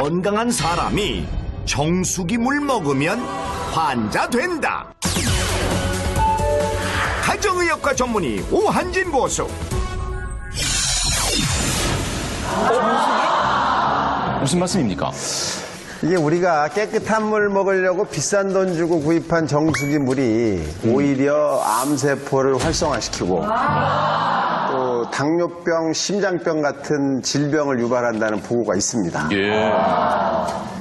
건강한 사람이 정수기 물 먹으면 환자 된다. 가정의학과 전문의 오한진 보수. 무슨 말씀입니까? 이게 우리가 깨끗한 물 먹으려고 비싼 돈 주고 구입한 정수기 물이 오히려 암세포를 활성화시키고 또 당뇨병, 심장병 같은 질병을 유발한다는 보고가 있습니다. 예.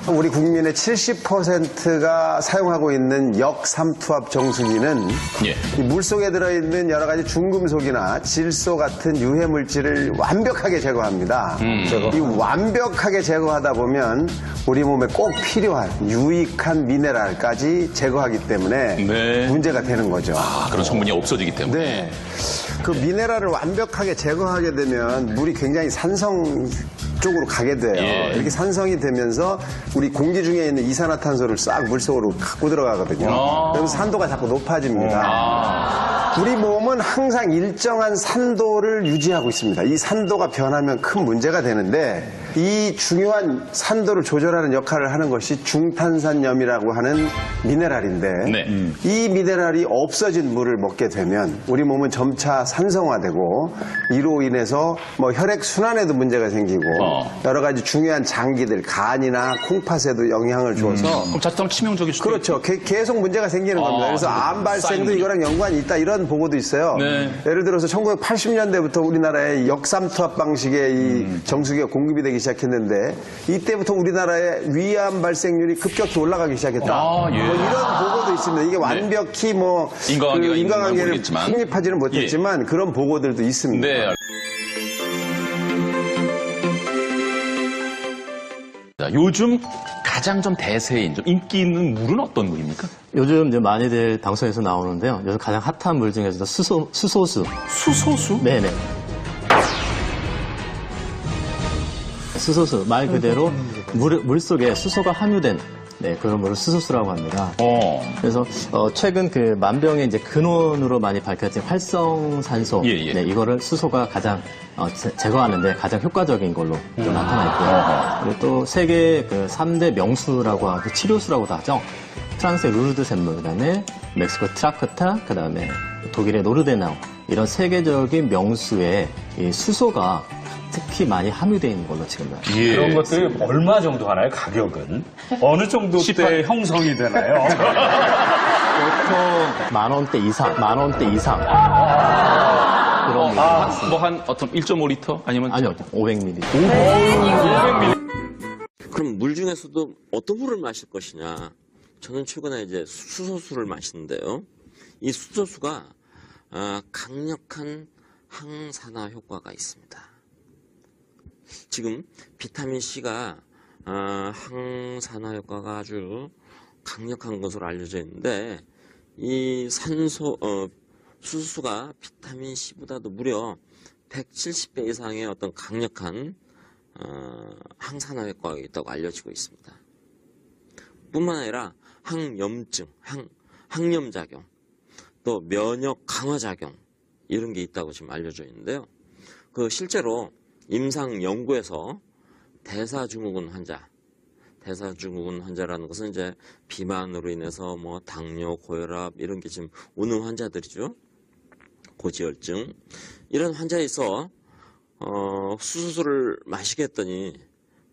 우리 국민의 70%가 사용하고 있는 역삼투압 정수기는 예. 이 물속에 들어있는 여러 가지 중금속이나 질소 같은 유해 물질을 완벽하게 제거합니다. 이 완벽하게 제거하다 보면 우리 몸에 꼭 필요한 유익한 미네랄까지 제거하기 때문에 네. 문제가 되는 거죠. 아, 그런 성분이 없어지기 때문에. 네. 그 미네랄을 완벽하게 제거하게 되면 물이 굉장히 산성 쪽으로 가게 돼요. 예. 이렇게 산성이 되면서 우리 공기 중에 있는 이산화탄소를 싹 물속으로 갖고 들어가거든요. 그럼 산도가 자꾸 높아집니다. 우리 몸은 항상 일정한 산도를 유지하고 있습니다. 이 산도가 변하면 큰 문제가 되는데 이 중요한 산도를 조절하는 역할을 하는 것이 중탄산염이라고 하는 미네랄인데 네. 이 미네랄이 없어진 물을 먹게 되면 우리 몸은 점차 산성화되고 이로 인해서 뭐 혈액순환에도 문제가 생기고 여러 가지 중요한 장기들, 간이나 콩팥에도 영향을 줘서 그럼 자칫하면 치명적일 수도 그렇죠. 계속 문제가 생기는 겁니다. 그래서 암 발생도 이거랑 연관이 있다 이런 보고도 있어요. 네. 예를 들어서 1980년대부터 우리나라에 역삼투압 방식의 이 정수기가 공급이 되기 시작했는데 이때부터 우리나라의 위암 발생률이 급격히 올라가기 시작했다. 예. 뭐 이런 보고도 있습니다. 이게 완벽히 뭐 인과관계가 있는 건 인과관계를 모르겠지만. 확립하지는 못했지만 그런 보고들도 있습니다. 네. 자, 요즘 가장 좀 대세인, 좀 인기 있는 물은 어떤 물입니까? 요즘 이제 많이들 방송에서 나오는데요. 요즘 가장 핫한 물 중에서도 수소수. 수소수? 네네. 수소수. 말 그대로 물 속에 수소가 함유된 그런 물을 수소수라고 합니다. 그래서 최근 그 만병의 이제 근원으로 많이 밝혀진 활성산소. 예, 예. 이거를 수소가 가장 제거하는데 가장 효과적인 걸로 또 나타나 있고요. 그리고 또 세계 그 3대 명수라고 하고 치료수라고도 하죠. 프랑스의 루르드 샘물, 그다음에 멕시코 트라크타, 그다음에 독일의 노르데나우 이런 세계적인 명수에 이 수소가 특히 많이 함유되어 있는 걸로 지금 예. 그런 것들이 얼마 정도 하나요? 가격은? 어느 정도 때 형성이 되나요? 보통 만 원대 이상. 그런 뭐 한 어떤 1.5리터? 아니면? 아니요, 500ml. 그럼 물 중에서도 어떤 물을 마실 것이냐? 저는 최근에 이제 수소수를 마시는데요. 이 수소수가 강력한 항산화 효과가 있습니다. 지금 비타민 C가 항산화 효과가 아주 강력한 것으로 알려져 있는데 이 수소수가 비타민 C보다도 무려 170배 이상의 어떤 강력한 항산화 효과가 있다고 알려지고 있습니다. 뿐만 아니라 항염증, 항염작용, 또 면역 강화작용 이런 게 있다고 지금 알려져 있는데요. 그 실제로 임상 연구에서 대사증후군 환자라는 것은 이제 비만으로 인해서 뭐 당뇨, 고혈압 이런 게 지금 오는 환자들이죠. 고지혈증 이런 환자에 있어 수소수를 마시게 했더니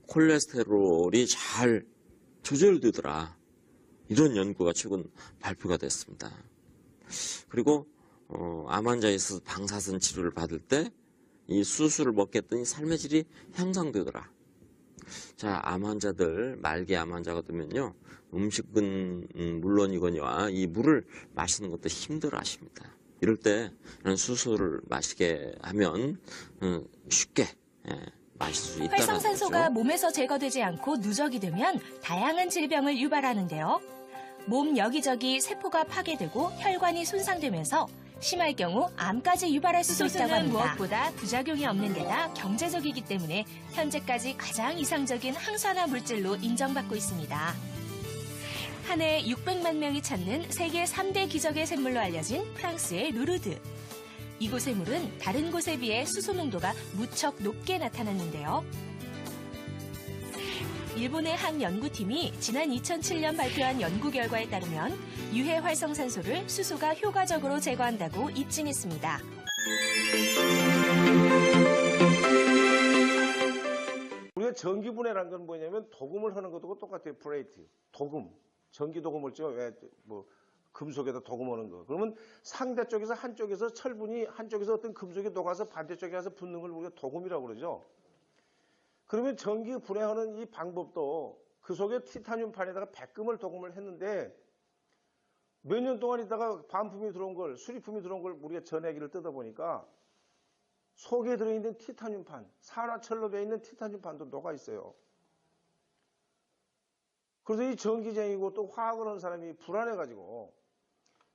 콜레스테롤이 잘 조절되더라. 이런 연구가 최근 발표가 됐습니다. 그리고 암 환자에 있어서 방사선 치료를 받을 때 이 수수를 먹게 했더니 삶의 질이 향상되더라. 자, 암 환자들, 말기 암 환자가 되면요, 음식은 물론이거니와 이 물을 마시는 것도 힘들어 하십니다. 이럴 때 수수를 마시게 하면 쉽게 마실 수 있다는 거죠. 활성산소가 몸에서 제거되지 않고 누적이 되면 다양한 질병을 유발하는데요. 몸 여기저기 세포가 파괴되고 혈관이 손상되면서 심할 경우 암까지 유발할 수도 있다고 합니다. 무엇보다 부작용이 없는 데다 경제적이기 때문에 현재까지 가장 이상적인 항산화 물질로 인정받고 있습니다. 한 해 600만 명이 찾는 세계 3대 기적의 샘물로 알려진 프랑스의 루르드. 이곳의 물은 다른 곳에 비해 수소 농도가 무척 높게 나타났는데요. 일본의 한 연구팀이 지난 2007년 발표한 연구 결과에 따르면 유해 활성산소를 수소가 효과적으로 제거한다고 입증했습니다. 우리가 전기분해라는 건 뭐냐면 도금을 하는 것도 똑같아요. 플레이트, 도금, 전기도금을 뭐 금속에다 도금하는 거. 그러면 상대 쪽에서 한쪽에서 철분이 한쪽에서 어떤 금속이 녹아서 반대쪽에 가서 붙는 걸 우리가 도금이라고 그러죠. 그러면 전기 분해하는 이 방법도 그 속에 티타늄판에다가 백금을 도금을 했는데 몇 년 동안 있다가 반품이 들어온 걸, 수리품이 들어온 걸 우리가 전해기를 뜯어보니까 속에 들어있는 티타늄판, 산화철로 되어 있는 티타늄판도 녹아 있어요. 그래서 이 전기쟁이고 또 화학을 하는 사람이 불안해가지고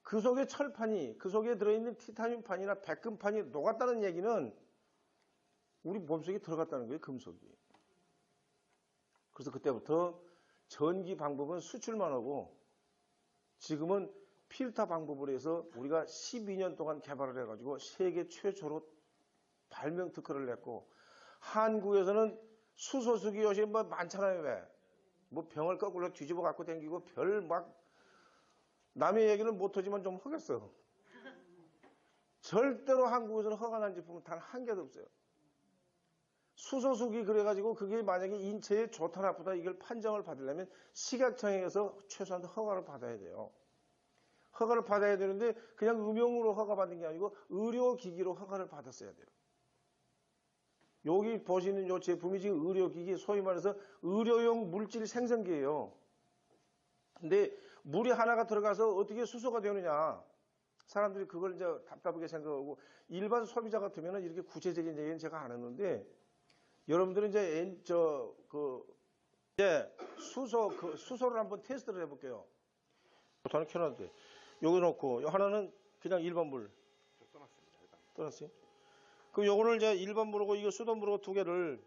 그 속에 철판이, 그 속에 들어있는 티타늄판이나 백금판이 녹았다는 얘기는 우리 몸속에 들어갔다는 거예요, 금속이. 그래서 그때부터 전기 방법은 수출만 하고 지금은 필터 방법으로 해서 우리가 12년 동안 개발을 해가지고 세계 최초로 발명 특허를 냈고 한국에서는 수소수기 요새 뭐 많잖아요. 왜? 뭐 병을 거꾸로 뒤집어 갖고 다니고 별 막 남의 얘기는 못하지만 좀 하겠어. 절대로 한국에서는 허가난 제품은 단 한 개도 없어요. 수소수기 그래가지고 그게 만약에 인체에 좋다 나쁘다 이걸 판정을 받으려면 식약청에서 최소한 허가를 받아야 돼요. 허가를 받아야 되는데 그냥 음용으로 허가받은 게 아니고 의료기기로 허가를 받았어야 돼요. 여기 보시는 이 제품이 지금 의료기기, 소위 말해서 의료용 물질 생성기예요. 근데 물이 하나가 들어가서 어떻게 수소가 되느냐. 사람들이 그걸 이제 답답하게 생각하고 일반 소비자 같으면 이렇게 구체적인 얘기는 제가 안 했는데 여러분들은 이제 수소를 한번 테스트를 해볼게요. 저는 켜놔도 돼. 여기 놓고 하나는 그냥 일반 물. 떠났어요? 그럼 요거를 이제 일반 물하고 이거 수돗물하고 두 개를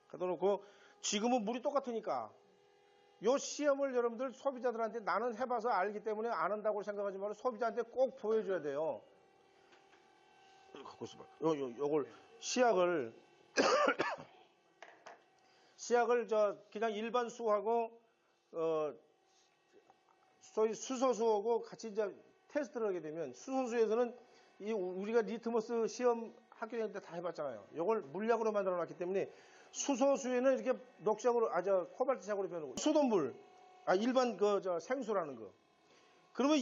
갖다 놓고 지금은 물이 똑같으니까 요 시험을 여러분들 소비자들한테 나는 해봐서 알기 때문에 안 한다고 생각하지 말고 소비자한테 꼭 보여줘야 돼요. 갖고 있어봐. 요걸 시약을 그냥 일반 수하고 소위 수소수하고 같이 이제 테스트를 하게 되면 수소수에서는 우리가 리트머스 시험 학교 다닐 때 다 해봤잖아요. 이걸 물약으로 만들어 놨기 때문에 수소수에는 이렇게 녹색으로, 코발트색으로 변하고 수돗물, 일반 생수라는 거. 그러면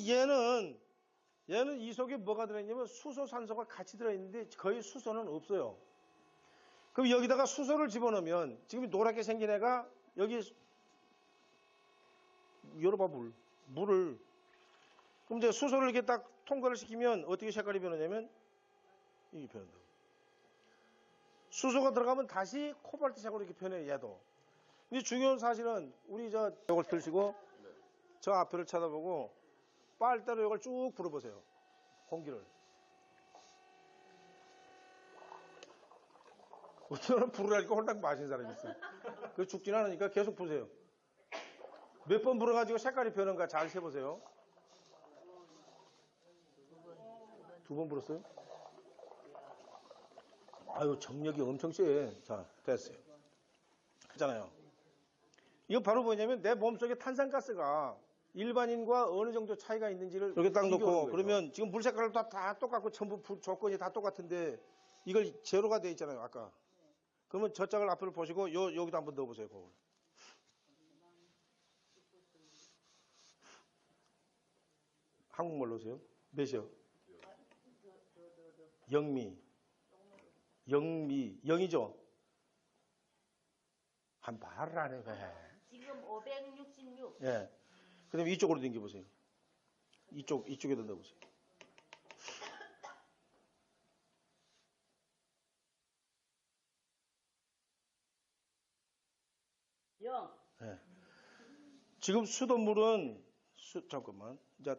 얘는 이 속에 뭐가 들어있냐면 수소산소가 같이 들어있는데 거의 수소는 없어요. 그럼 여기다가 수소를 집어넣으면 지금 노랗게 생긴 애가 여기 열어봐 물을 그럼 이제 수소를 이렇게 딱 통과를 시키면 어떻게 색깔이 변하냐면 이게 변한다. 수소가 들어가면 다시 코발트색으로 이렇게 변해요. 얘도. 근데 중요한 사실은 우리 이걸 들시고 저 앞에를 쳐다보고 빨대로 이걸 쭉 불어보세요. 공기를. 어떤 사람은 불을 하니까 홀딱 마신 사람이 있어요. 그 죽진 않으니까 계속 보세요. 몇 번 불어가지고 색깔이 변한가 잘 세보세요. 두 번 불었어요? 아유, 정력이 엄청 세. 자, 됐어요. 했잖아요. 이거 바로 뭐냐면 내 몸속에 탄산가스가 일반인과 어느 정도 차이가 있는지를 이렇게 딱 놓고 그러면 지금 물 색깔도 다 똑같고 전부 조건이 다 똑같은데 이걸 제로가 돼 있잖아요. 아까. 그러면 저 짝을 앞으로 보시고 여기다 한번 넣어보세요. 그걸. 한국말 넣으세요. 몇이요? 영이죠? 한 말을 안 해. 지금 566. 예. 그 다음에 이쪽으로 당겨보세요. 이쪽에다 넣어보세요. 예. 지금 수돗물은, 잠깐만. 이제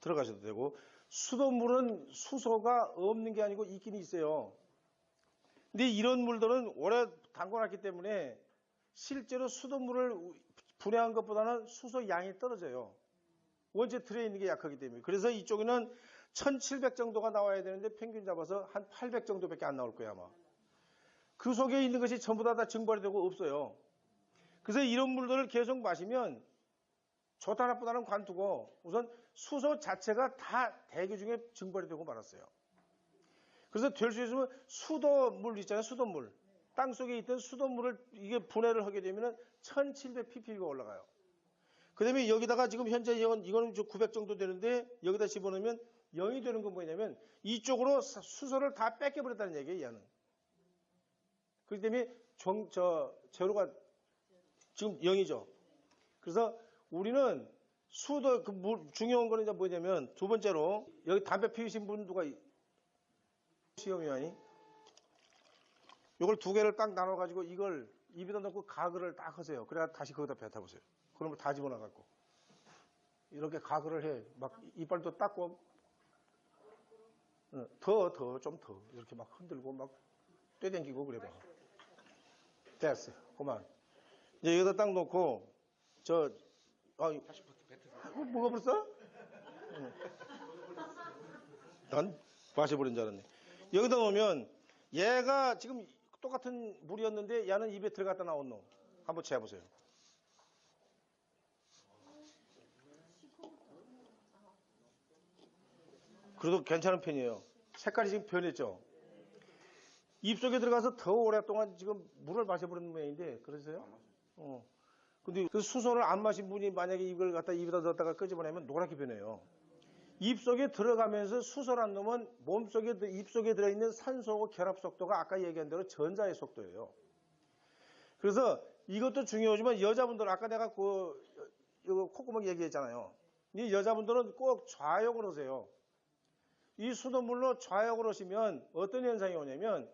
들어가셔도 되고, 수돗물은 수소가 없는 게 아니고 있긴 있어요. 근데 이런 물들은 오래 담궈놨기 때문에 실제로 수돗물을 분해한 것보다는 수소 양이 떨어져요. 원체 틀에 있는 게 약하기 때문에. 그래서 이쪽에는 1700 정도가 나와야 되는데 평균 잡아서 한 800 정도밖에 안 나올 거예요, 아마. 그 속에 있는 것이 전부 다 증발이 되고 없어요. 그래서 이런 물들을 계속 마시면 좋다 나쁘다는 관두고 우선 수소 자체가 다 대기 중에 증발이 되고 말았어요. 그래서 될 수 있으면 수도물 있잖아요. 수도물. 땅 속에 있던 수돗물을 이게 분해를 하게 되면 1700ppb가 올라가요. 그 다음에 여기다가 지금 현재 이거는 900 정도 되는데 여기다 집어넣으면 0이 되는 건 뭐냐면 이쪽으로 수소를 다 뺏겨버렸다는 얘기예요, 얘는. 그렇기 때문에 제로가 지금 0이죠. 그래서 우리는 수도, 중요한 거는 이제 뭐냐면 두 번째로 여기 담배 피우신 분 누가 시험위원이 요걸 두 개를 딱 나눠가지고 이걸 입에다 넣고 가글을 딱 하세요. 그래야 다시 거기다 뱉어보세요. 그러면 다 집어넣어갖고. 이렇게 가글을 해. 막 이빨도 닦고, 좀 더. 이렇게 막 흔들고 막 떼댕기고 그래 봐. 됐어요. 그만. 이제 여기다 딱 놓고, 다시 뱉어. 뭐가 벌써? 난 마셔버린 줄 알았네. 여기다 놓으면 얘가 지금 똑같은 물이었는데 얘는 입에 들어갔다 나온 놈. 한번 재보세요. 그래도 괜찮은 편이에요. 색깔이 지금 변했죠. 입속에 들어가서 더 오랫동안 지금 물을 마셔버리는 모양인데 그러세요? 근데 그 수소를 안 마신 분이 만약에 이걸 갖다 입에다 넣었다가 끄집어내면 노랗게 변해요. 입속에 들어가면서 수소란 놈은 몸속에, 입속에 들어있는 산소하고 결합 속도가 아까 얘기한 대로 전자의 속도예요. 그래서 이것도 중요하지만 여자분들, 아까 내가 이거 콧구멍 얘기했잖아요. 이 여자분들은 꼭 좌욕을 하세요. 이 수돗물로 좌욕을 하시면 어떤 현상이 오냐면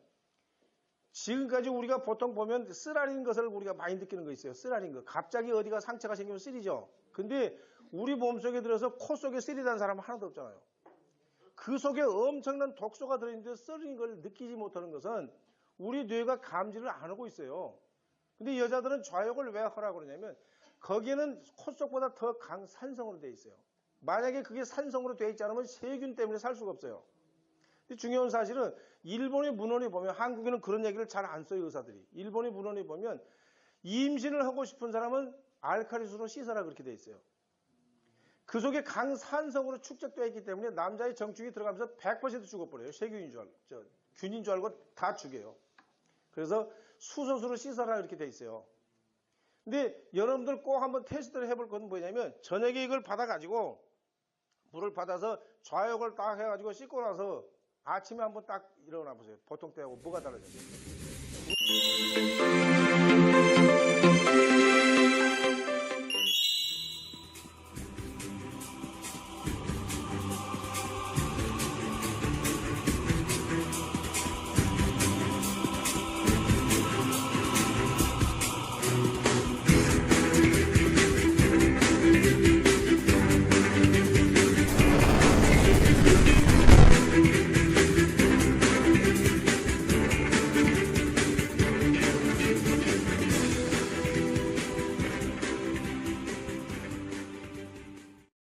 지금까지 우리가 보통 보면 쓰라린 것을 우리가 많이 느끼는 거 있어요. 쓰라린 거. 갑자기 어디가 상처가 생기면 쓰리죠. 근데 우리 몸속에 들어서 코 속에 쓰리다는 사람은 하나도 없잖아요. 그 속에 엄청난 독소가 들어있는데 쓰린 걸 느끼지 못하는 것은 우리 뇌가 감지를 안 하고 있어요. 근데 여자들은 좌욕을 왜 하라고 그러냐면 거기에는 코 속보다 더 강산성으로 되어 있어요. 만약에 그게 산성으로 되어 있지 않으면 세균 때문에 살 수가 없어요. 근데 중요한 사실은 일본의 문헌에 보면, 한국에는 그런 얘기를 잘 안 써요, 의사들이. 일본의 문헌에 보면 임신을 하고 싶은 사람은 알칼리수로 씻어라 그렇게 되어 있어요. 그 속에 강산성으로 축적되어 있기 때문에 남자의 정축이 들어가면서 100% 죽어버려요. 세균인 줄 알고, 균인 줄 알고 다 죽여요. 그래서 수소수로 씻어라 이렇게 되어 있어요. 근데 여러분들 꼭 한번 테스트를 해볼 건 뭐냐면 저녁에 이걸 받아가지고 물을 받아서 좌욕을 딱 해가지고 씻고 나서 아침에 한번 딱 일어나 보세요. 보통 때하고 뭐가 달라져요?